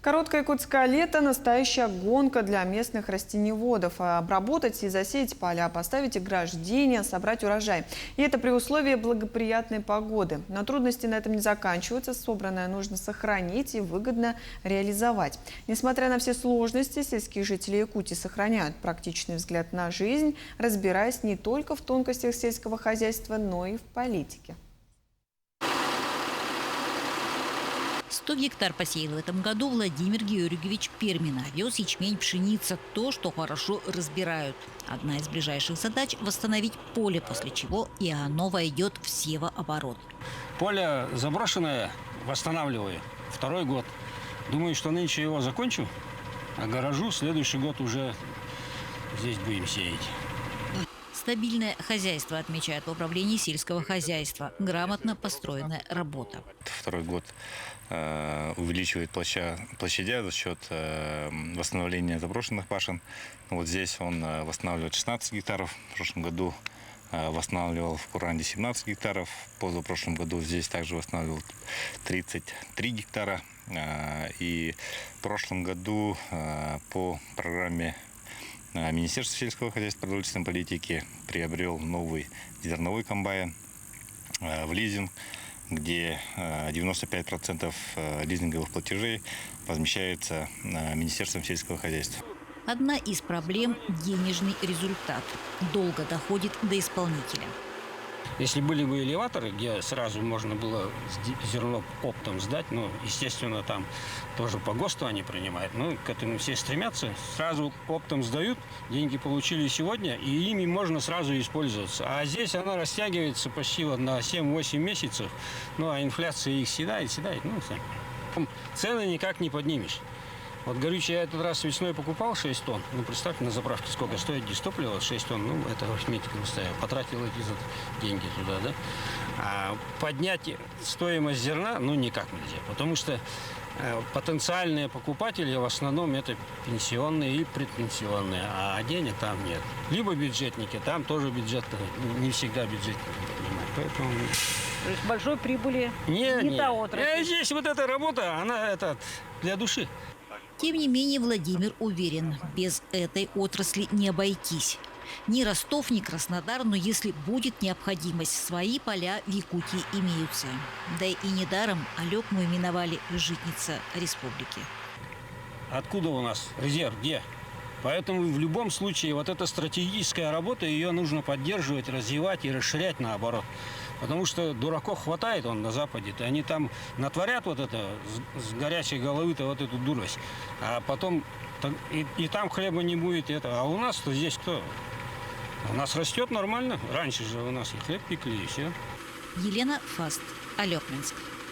Короткое якутское лето – настоящая гонка для местных растениеводов. Обработать и засеять поля, поставить ограждения, собрать урожай. И это при условии благоприятной погоды. Но трудности на этом не заканчиваются. Собранное нужно сохранить и выгодно реализовать. Несмотря на все сложности, сельские жители Якутии сохраняют практичный взгляд на жизнь, разбираясь не только в тонкостях сельского хозяйства, но и в политике. 100 гектар посеял в этом году Владимир Георгиевич Пермин. Овес, ячмень, пшеница – то, что хорошо разбирают. Одна из ближайших задач – восстановить поле, после чего и оно войдет в севооборот. Поле заброшенное восстанавливаю. Второй год. Думаю, что нынче его закончу, а гаражу следующий год уже здесь будем сеять. Стабильное хозяйство, отмечают в управлении сельского хозяйства. Грамотно построенная работа. Второй год увеличивает площадя за счет восстановления заброшенных пашин. Вот здесь он восстанавливает 16 гектаров. В прошлом году восстанавливал в Куранде 17 гектаров. В позапрошлом году здесь также восстанавливал 33 гектара. И в прошлом году по программе Министерство сельского хозяйства и продовольственной политики приобрел новый зерновой комбайн в лизинг, где 95% лизинговых платежей возмещается Министерством сельского хозяйства. Одна из проблем – денежный результат. Долго доходит до исполнителя. Если были бы элеваторы, где сразу можно было зерно оптом сдать, ну, естественно, там тоже по ГОСТу они принимают, ну, к этому все стремятся, сразу оптом сдают, деньги получили сегодня, и ими можно сразу использоваться. А здесь она растягивается почти вот на 7-8 месяцев, ну, а инфляция их съедает, ну, цены никак не поднимешь. Вот горючее я этот раз весной покупал 6 тонн. Ну, представьте, на заправке сколько стоит дистопливо, 6 тонн. Ну, это арифметика поставил. Потратил эти деньги туда, да. А поднять стоимость зерна, ну, никак нельзя. Потому что потенциальные покупатели в основном это пенсионные и предпенсионные. А денег там нет. Либо бюджетники, там тоже бюджет, не всегда бюджетники понимают. Поэтому... То есть большой прибыли не та отрасль. Здесь вот эта работа, она для души. Тем не менее, Владимир уверен, без этой отрасли не обойтись. Ни Ростов, ни Краснодар, но если будет необходимость, свои поля в Якутии имеются. Да и недаром Алекму именовали житница республики. Откуда у нас резерв? Где? Поэтому в любом случае вот эта стратегическая работа, ее нужно поддерживать, развивать и расширять наоборот. Потому что дураков хватает на Западе, и они там натворят вот это с горячей головы-то вот эту дурость. А потом и там хлеба не будет. А у нас-то здесь кто? У нас растет нормально. Раньше же у нас и хлеб пекли, и все. Елена Фаст, Алекминск.